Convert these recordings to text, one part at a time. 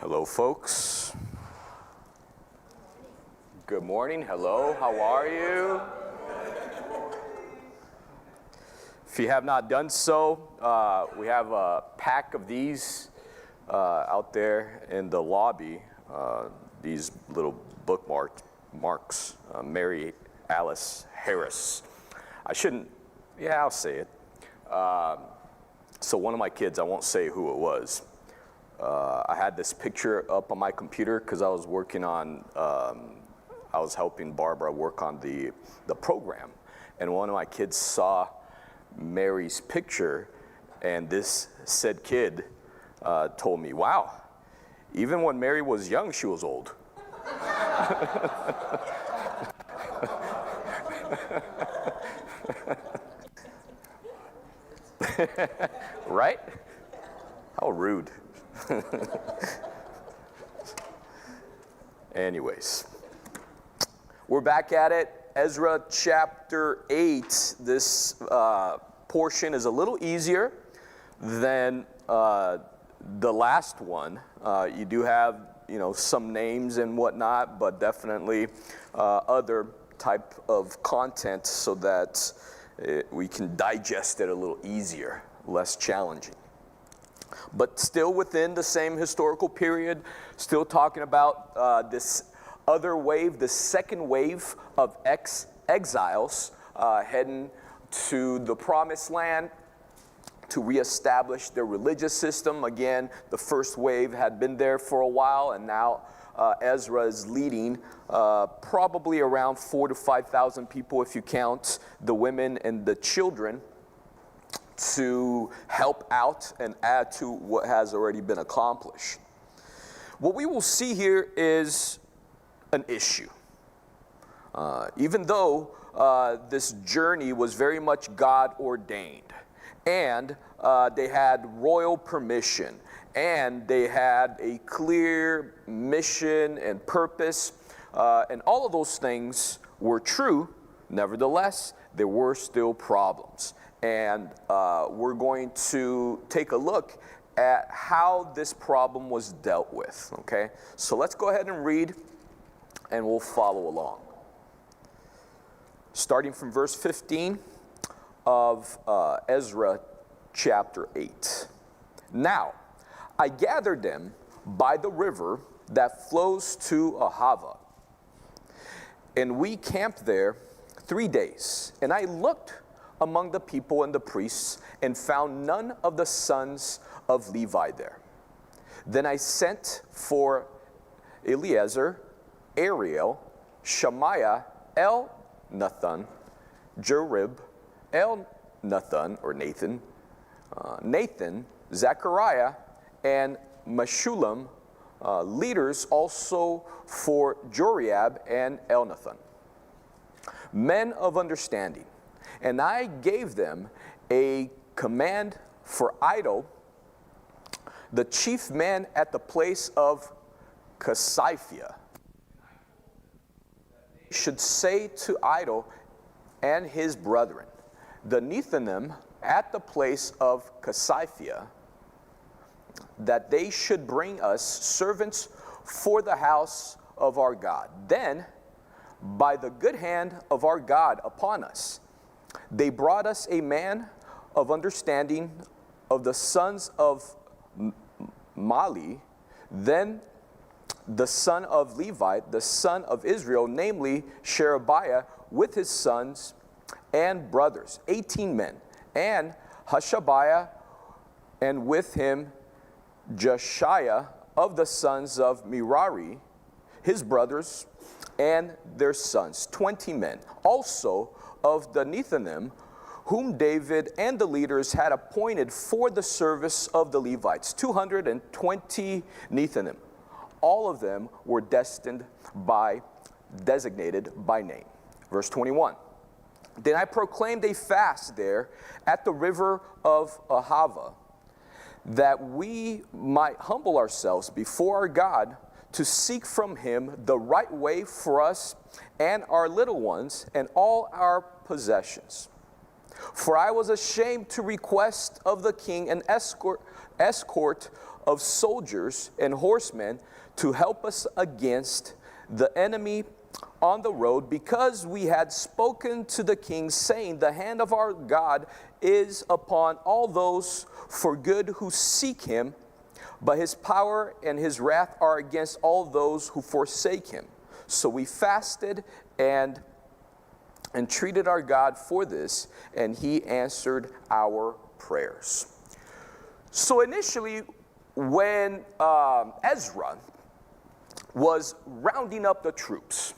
Hello, folks. Good morning. Hello, how are you? If you have not done so, we have a pack of these out there in the lobby. These little bookmarks, Mary Alice Harris. I'll say it. So one of my kids, I won't say who it was. I had this picture up on my computer because I was helping Barbara work on the program. And one of my kids saw Mary's picture, and this said kid told me, wow, even when Mary was young, she was old. Right? How rude. Anyways, we're back at it. Ezra chapter 8. This portion is a little easier than the last one. You do have, some names and whatnot, but definitely other type of content so that we can digest it a little easier, less challenging. But still within the same historical period, still talking about this other wave, the second wave of exiles heading to the promised land to reestablish their religious system. Again, the first wave had been there for a while, and now Ezra is leading probably around 4,000 to 5,000 people if you count the women and the children, to help out and add to what has already been accomplished. What we will see here is an issue. Even though this journey was very much God ordained, and they had royal permission, and they had a clear mission and purpose, and all of those things were true, nevertheless, there were still problems. And we're going to take a look at how this problem was dealt with, okay? So let's go ahead and read, and we'll follow along. Starting from verse 15 of Ezra chapter 8. Now, I gathered them by the river that flows to Ahava, and we camped there 3 days. And I looked among the people and the priests, and found none of the sons of Levi there. Then I sent for Eleazar, Ariel, Shemaiah, Elnathan, Jerib, Elnathan, or Nathan, Nathan, Zechariah, and Meshullam, leaders also for Joriab and Elnathan, men of understanding. And I gave them a command for Iddo, the chief man at the place of Casiphia, should say to Iddo and his brethren, the Nethinim at the place of Casiphia, that they should bring us servants for the house of our God. Then, by the good hand of our God upon us, they brought us a man of understanding of the sons of Mali, then the son of Levi, the son of Israel, namely Sherebiah, with his sons and brothers, 18 men, and Hashabiah, and with him Jeshiah of the sons of Merari, his brothers and their sons, 20 men. Also of the Nethinim, whom David and the leaders had appointed for the service of the Levites, 220 Nethinim. All of them were designated by name. Verse 21. Then I proclaimed a fast there at the river of Ahava, that we might humble ourselves before our God to seek from him the right way for us and our little ones and all our possessions. For I was ashamed to request of the king an escort of soldiers and horsemen to help us against the enemy on the road, because we had spoken to the king, saying, the hand of our God is upon all those for good who seek him, but his power and his wrath are against all those who forsake him. So we fasted and entreated our God for this, and he answered our prayers. So initially, when Ezra was rounding up the troops,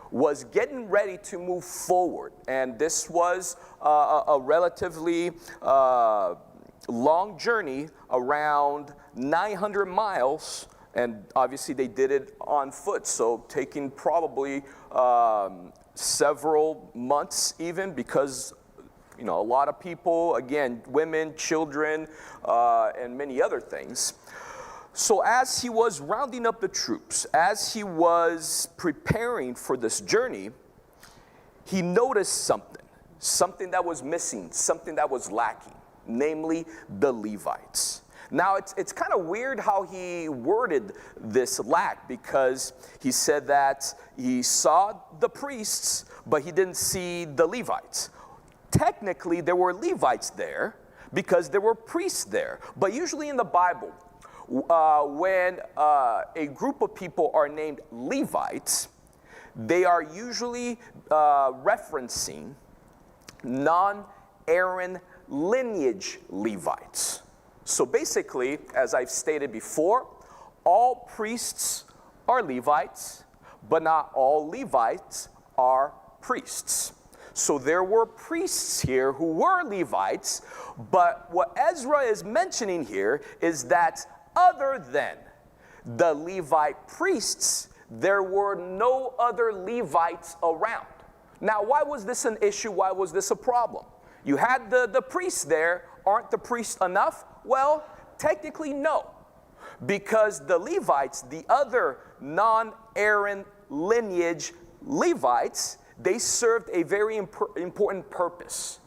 was getting ready to move forward, and this was a relatively long journey, around 900 miles, and obviously they did it on foot, so taking probably several months even, because a lot of people, again, women, children, and many other things. So as he was rounding up the troops, as he was preparing for this journey, he noticed something that was missing, something that was lacking, namely the Levites. Now, it's kind of weird how he worded this lack, because he said that he saw the priests, but he didn't see the Levites. Technically, there were Levites there because there were priests there. But usually in the Bible, when a group of people are named Levites, they are usually referencing non-Aaron lineage Levites. So basically, as I've stated before, all priests are Levites, but not all Levites are priests. So there were priests here who were Levites, but what Ezra is mentioning here is that other than the Levite priests, there were no other Levites around. Now, why was this an issue? Why was this a problem? You had the priests there. Aren't the priests enough? Well, technically no, because the Levites, the other non-Aaron lineage Levites, they served a very important purpose.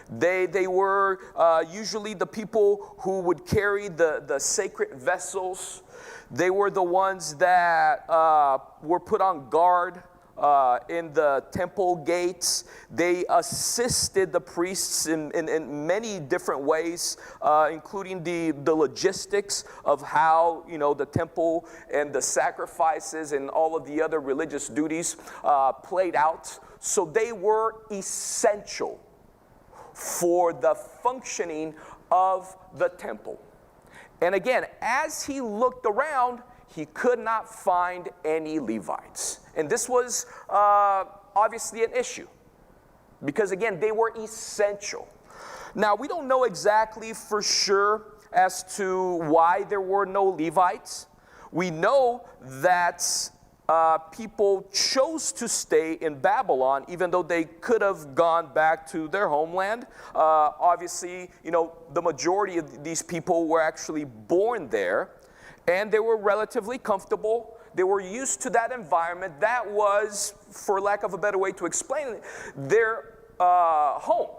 They were usually the people who would carry the sacred vessels. They were the ones that were put on guard in the temple gates. They assisted the priests in many different ways, including the logistics of how the temple and the sacrifices and all of the other religious duties played out. So they were essential for the functioning of the temple. And again, as he looked around, he could not find any Levites. And this was obviously an issue, because again, they were essential. Now, we don't know exactly for sure as to why there were no Levites. We know that people chose to stay in Babylon, even though they could have gone back to their homeland. Obviously, the majority of these people were actually born there, and they were relatively comfortable. They were used to that environment. That was, for lack of a better way to explain it, their home.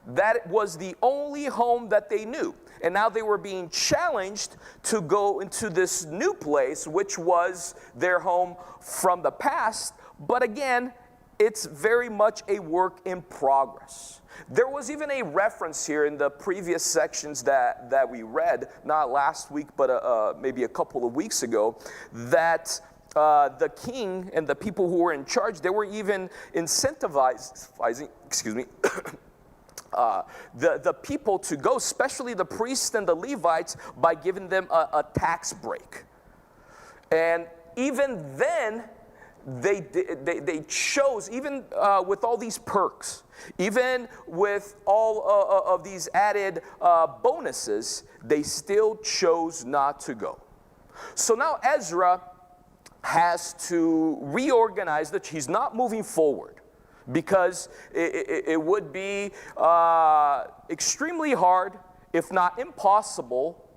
That was the only home that they knew. And now they were being challenged to go into this new place, which was their home from the past. But again, it's very much a work in progress. There was even a reference here in the previous sections that we read, not last week, but maybe a couple of weeks ago, that the king and the people who were in charge, they were even incentivizing, the people to go, especially the priests and the Levites, by giving them a tax break. And even then, they chose, even with all these perks, even with all of these added bonuses, they still chose not to go. So now Ezra has to reorganize he's not moving forward, because it would be extremely hard, if not impossible,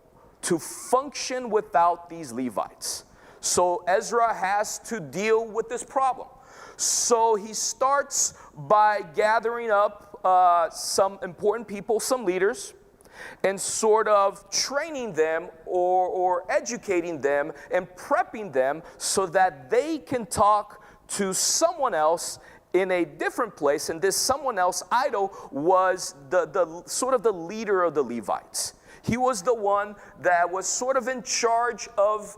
to function without these Levites. So Ezra has to deal with this problem. So he starts by gathering up up some important people, some leaders, and sort of training them or educating them and prepping them so that they can talk to someone else in a different place. And this someone else, Iddo, was the sort of the leader of the Levites. He was the one that was sort of in charge of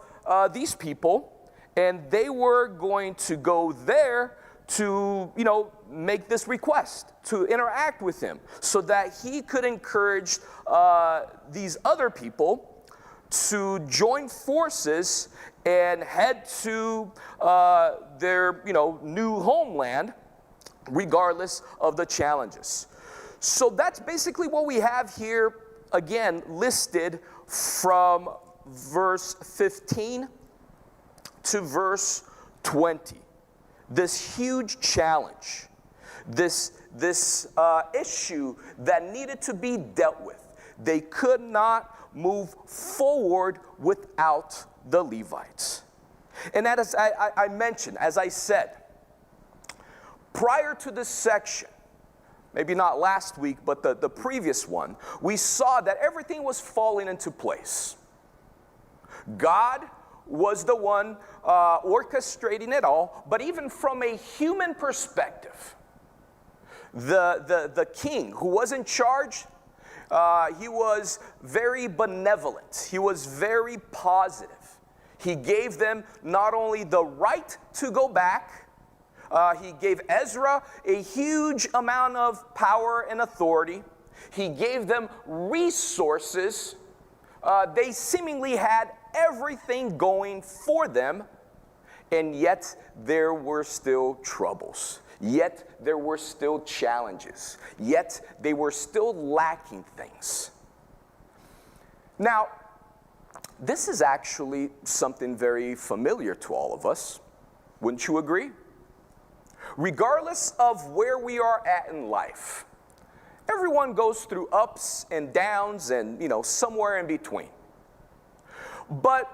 these people, and they were going to go there to, make this request, to interact with him, so that he could encourage these other people to join forces and head to their, new homeland, regardless of the challenges. So that's basically what we have here, again, listed from verse 15 to verse 20. This huge challenge, this issue that needed to be dealt with. They could not move forward without the Levites. And as I mentioned, as I said, prior to this section, maybe not last week, but the previous one, we saw that everything was falling into place. God was the one orchestrating it all, but even from a human perspective, the king who was in charge, he was very benevolent. He was very positive. He gave them not only the right to go back, he gave Ezra a huge amount of power and authority. He gave them resources. They seemingly had everything going for them, and yet there were still troubles. Yet there were still challenges. Yet they were still lacking things. Now, this is actually something very familiar to all of us. Wouldn't you agree? Regardless of where we are at in life, everyone goes through ups and downs and, somewhere in between. But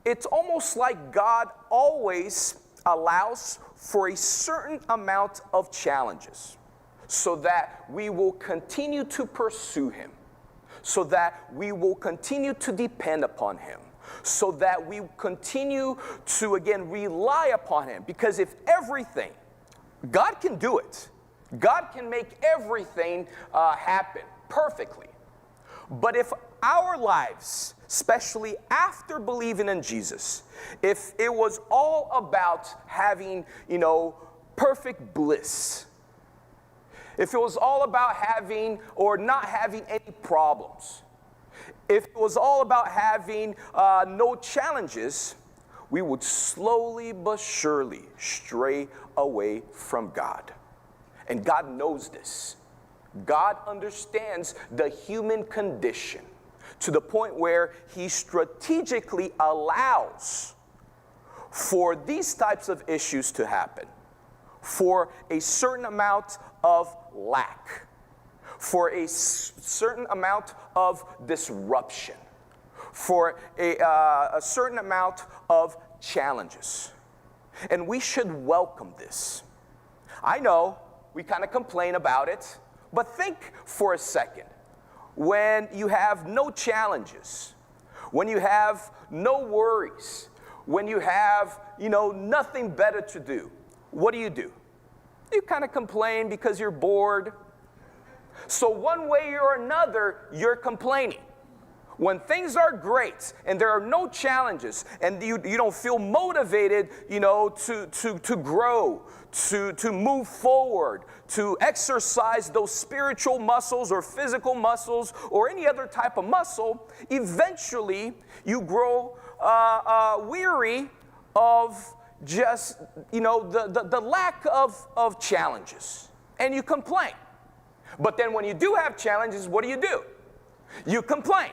it's almost like God always allows for a certain amount of challenges so that we will continue to pursue Him, so that we will continue to depend upon Him, so that we continue to, again, rely upon Him. Because if everything, God can do it. God can make everything happen perfectly. But if our lives, especially after believing in Jesus, if it was all about having, perfect bliss, if it was all about having or not having any problems, if it was all about having no challenges, we would slowly but surely stray away from God. And God knows this. God understands the human condition to the point where He strategically allows for these types of issues to happen, for a certain amount of lack, for a certain amount of disruption, for a certain amount of challenges. And we should welcome this. I know we kind of complain about it, but think for a second. When you have no challenges, when you have no worries, when you have, nothing better to do, what do? You kind of complain because you're bored. So one way or another, you're complaining. When things are great and there are no challenges and you don't feel motivated, to grow, to move forward, to exercise those spiritual muscles or physical muscles or any other type of muscle, eventually you grow weary of just, the lack of challenges. And you complain. But then when you do have challenges, what do? You complain.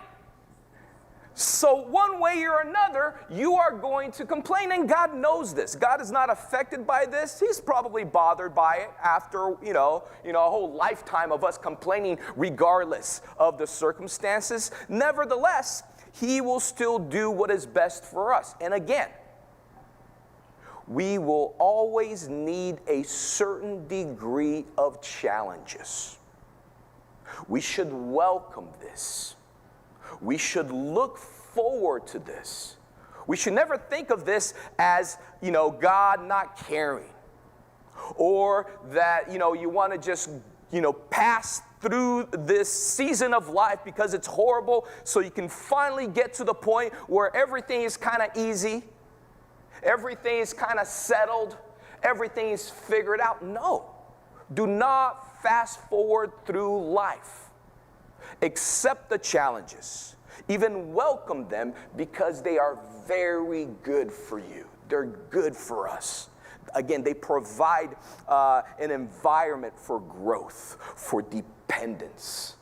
So one way or another, you are going to complain, and God knows this. God is not affected by this. He's probably bothered by it after, a whole lifetime of us complaining regardless of the circumstances. Nevertheless, He will still do what is best for us. And again, we will always need a certain degree of challenges. We should welcome this. We should look forward to this. We should never think of this as, God not caring. Or that, you want to just, pass through this season of life because it's horrible so you can finally get to the point where everything is kind of easy. Everything is kind of settled. Everything is figured out. No. Do not fast forward through life. Accept the challenges. Even welcome them because they are very good for you. They're good for us. Again, they provide an environment for growth, for dependence,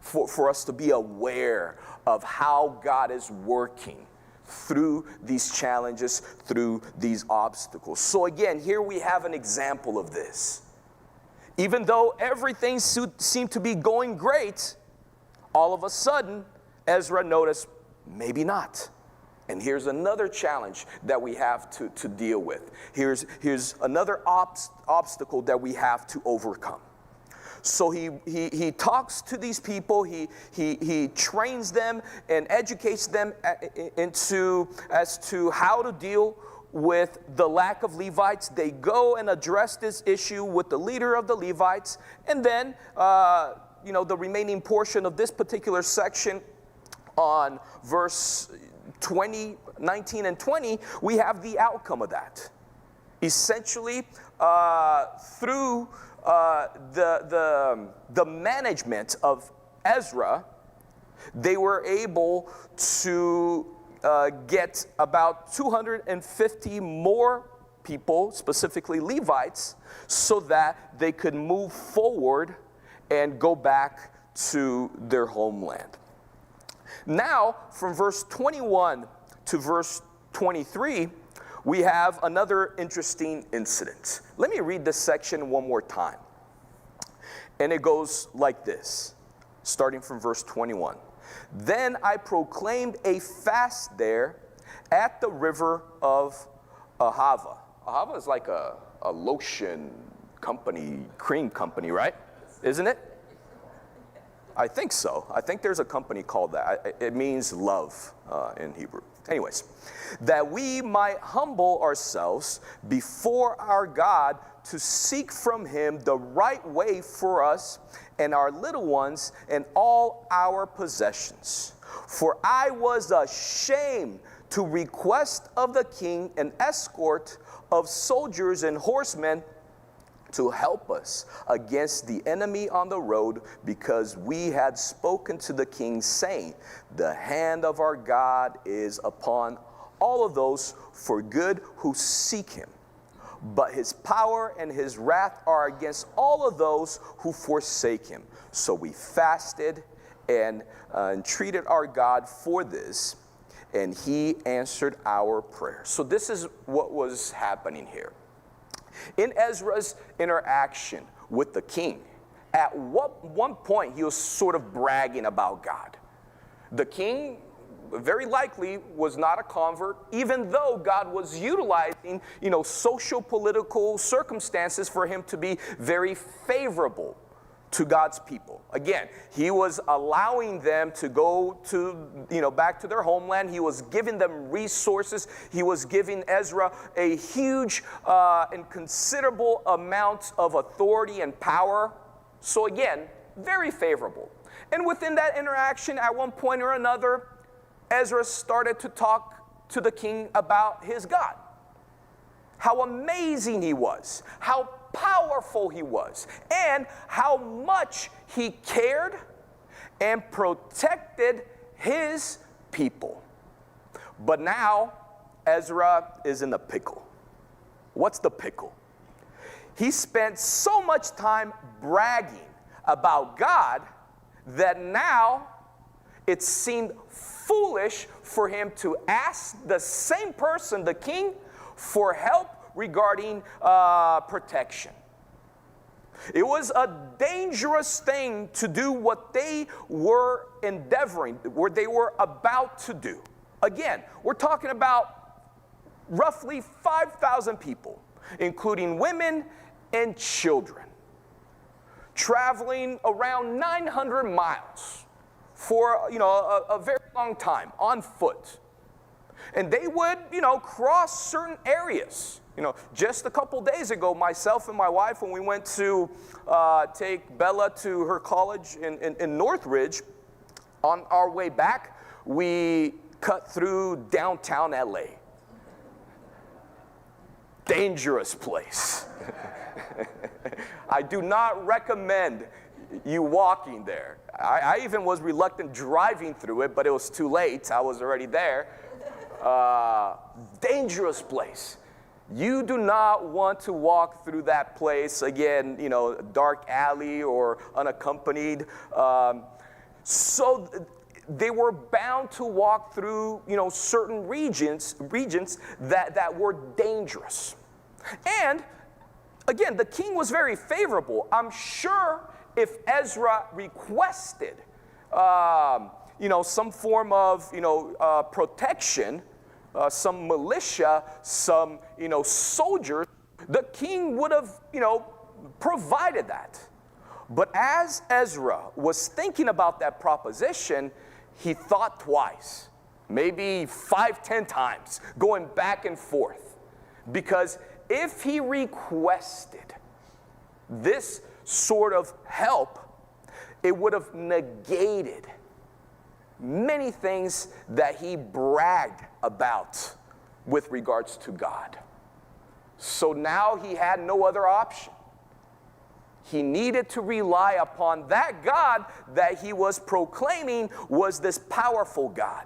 for us to be aware of how God is working through these challenges, through these obstacles. So again, here we have an example of this. Even though everything seemed to be going great, all of a sudden, Ezra noticed, maybe not. And here's another challenge that we have to deal with. Here's another obstacle that we have to overcome. So he talks to these people, he trains them and educates them as to how to deal with the lack of Levites. They go and address this issue with the leader of the Levites, and then the remaining portion of this particular section on verse 19 and 20, we have the outcome of that. Essentially, through the management of Ezra, they were able to get about 250 more people, specifically Levites, so that they could move forward and go back to their homeland. Now, from verse 21 to verse 23, we have another interesting incident. Let me read this section one more time. And it goes like this, starting from verse 21. Then I proclaimed a fast there at the river of Ahava. Ahava is like a lotion company, cream company, right? Isn't it? I think so. I think there's a company called that. It means love in Hebrew. Anyways, that we might humble ourselves before our God to seek from him the right way for us and our little ones and all our possessions. For I was ashamed to request of the king an escort of soldiers and horsemen to help us against the enemy on the road, because we had spoken to the king, saying, the hand of our God is upon all of those for good who seek him. But his power and his wrath are against all of those who forsake him. So we fasted and entreated our God for this, and he answered our prayer. So this is what was happening here. In Ezra's interaction with the king, at one point he was sort of bragging about God. The king very likely was not a convert, even though God was utilizing, social political circumstances for him to be very favorable to God's people. Again, he was allowing them to go to, back to their homeland. He was giving them resources. He was giving Ezra a huge and considerable amount of authority and power. So again, very favorable. And within that interaction, at one point or another, Ezra started to talk to the king about his God. How amazing he was, how powerful he was, and how much he cared and protected his people. But now, Ezra is in a pickle. What's the pickle? He spent so much time bragging about God that now it seemed foolish for him to ask the same person, the king, for help regarding protection. It was a dangerous thing to do what they were endeavoring, what they were about to do. Again, we're talking about roughly 5,000 people, including women and children, traveling around 900 miles for, a very long time on foot. And they would, cross certain areas. Just a couple days ago, myself and my wife, when we went to take Bella to her college in Northridge, on our way back, we cut through downtown LA. Dangerous place. I do not recommend you walking there. I even was reluctant driving through it, but it was too late. I was already there. Dangerous place. You do not want to walk through that place, again, dark alley or unaccompanied. So they were bound to walk through, certain regions that were dangerous. And again, the king was very favorable. I'm sure if Ezra requested, some form of, protection, some militia, some, soldiers, the king would have, provided that. But as Ezra was thinking about that proposition, he thought twice, maybe 5-10 times, going back and forth. Because if he requested this sort of help, it would have negated many things that he bragged about with regards to God. So now he had no other option. He needed to rely upon that God that he was proclaiming was this powerful God,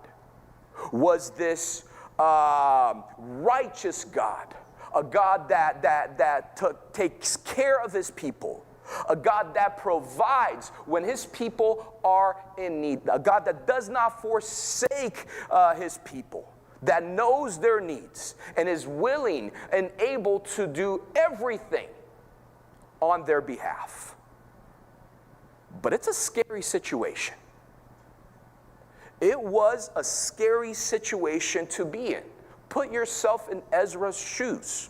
was this righteous God, a God that takes care of his people, a God that provides when his people are in need, a God that does not forsake his people, that knows their needs and is willing and able to do everything on their behalf. But it's a scary situation. It was a scary situation to be in. Put yourself in Ezra's shoes.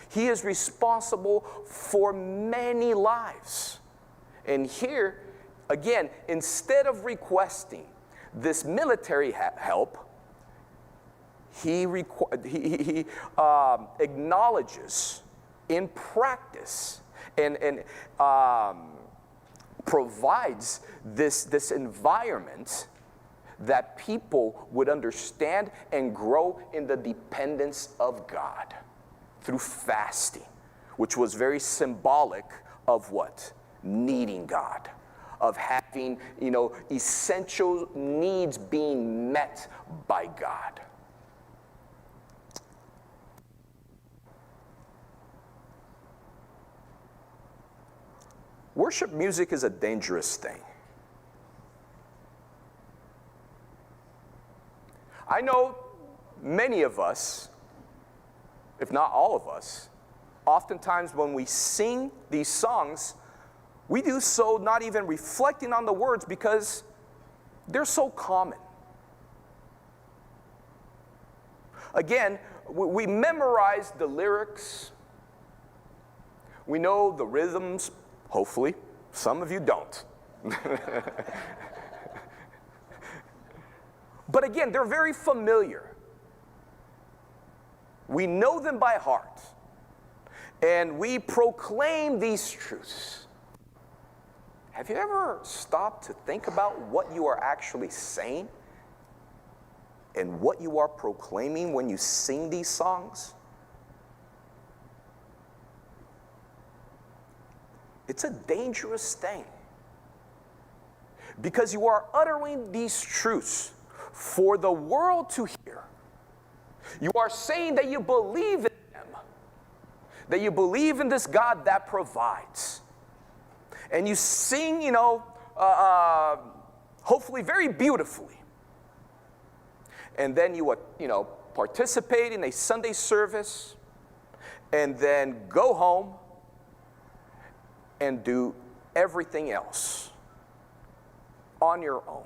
He is responsible for many lives. And here, again, instead of requesting this military help, he acknowledges in practice and provides this environment that people would understand and grow in the dependence of God through fasting, which was very symbolic of what? Needing God, of having, essential needs being met by God. Worship music is a dangerous thing. I know many of us, if not all of us, oftentimes when we sing these songs, we do so not even reflecting on the words because they're so common. Again, we memorize the lyrics. We know the rhythms, hopefully. Some of you don't. But again, they're very familiar. We know them by heart. And we proclaim these truths. Have you ever stopped to think about what you are actually saying and what you are proclaiming when you sing these songs? It's a dangerous thing because you are uttering these truths for the world to hear. You are saying that you believe in them, that you believe in this God that provides. And you sing, hopefully very beautifully. And then you participate in a Sunday service and then go home and do everything else on your own,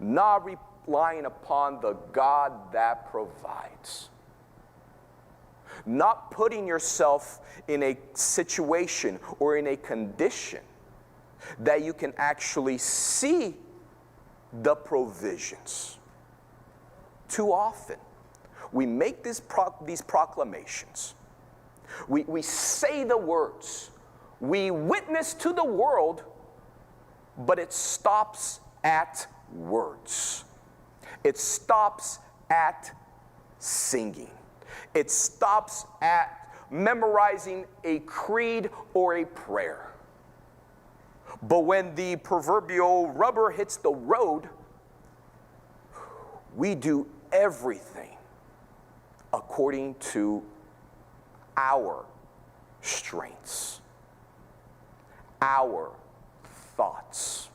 not relying upon the God that provides. Not putting yourself in a situation or in a condition that you can actually see the provisions. Too often, we make these proclamations. We say the words. We witness to the world, but it stops at words. It stops at singing. It stops at memorizing a creed or a prayer. But when the proverbial rubber hits the road, we do everything according to our strengths, our thoughts,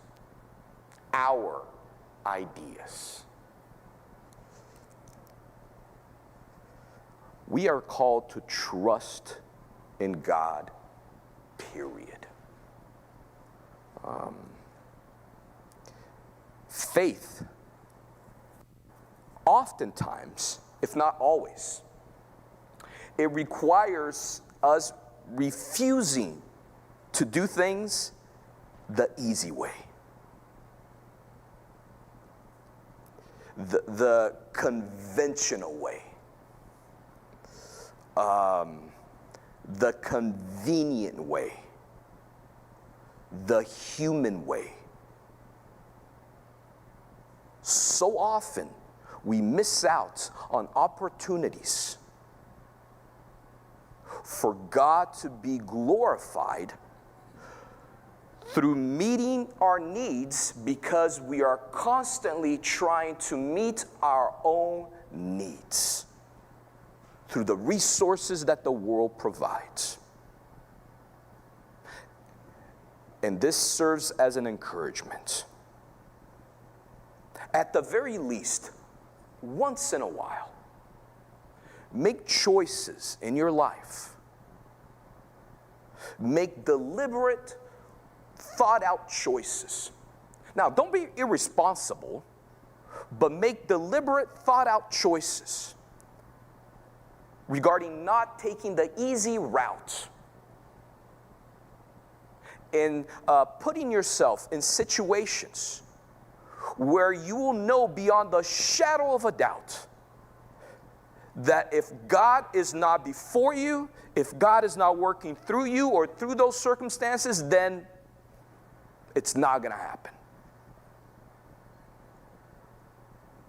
our ideas. We are called to trust in God, period. Faith, oftentimes, if not always, it requires us refusing to do things the easy way. The conventional way. The convenient way. The human way. So often, we miss out on opportunities for God to be glorified through meeting our needs because we are constantly trying to meet our own needs through the resources that the world provides. And this serves as an encouragement. At the very least, once in a while, make choices in your life. Make deliberate, thought-out choices. Now, don't be irresponsible, but make deliberate, thought-out choices regarding not taking the easy route and putting yourself in situations where you will know beyond the shadow of a doubt that if God is not before you, if God is not working through you or through those circumstances, then it's not going to happen.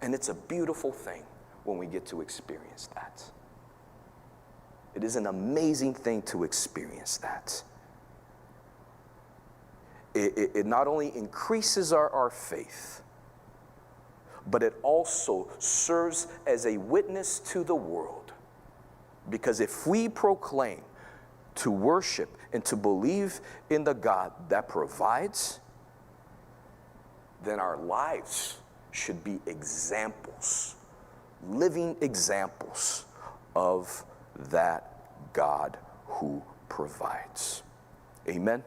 And it's a beautiful thing when we get to experience that. It is an amazing thing to experience that. It not only increases our faith, but it also serves as a witness to the world. Because if we proclaim to worship and to believe in the God that provides, then our lives should be examples, living examples of that God who provides. Amen.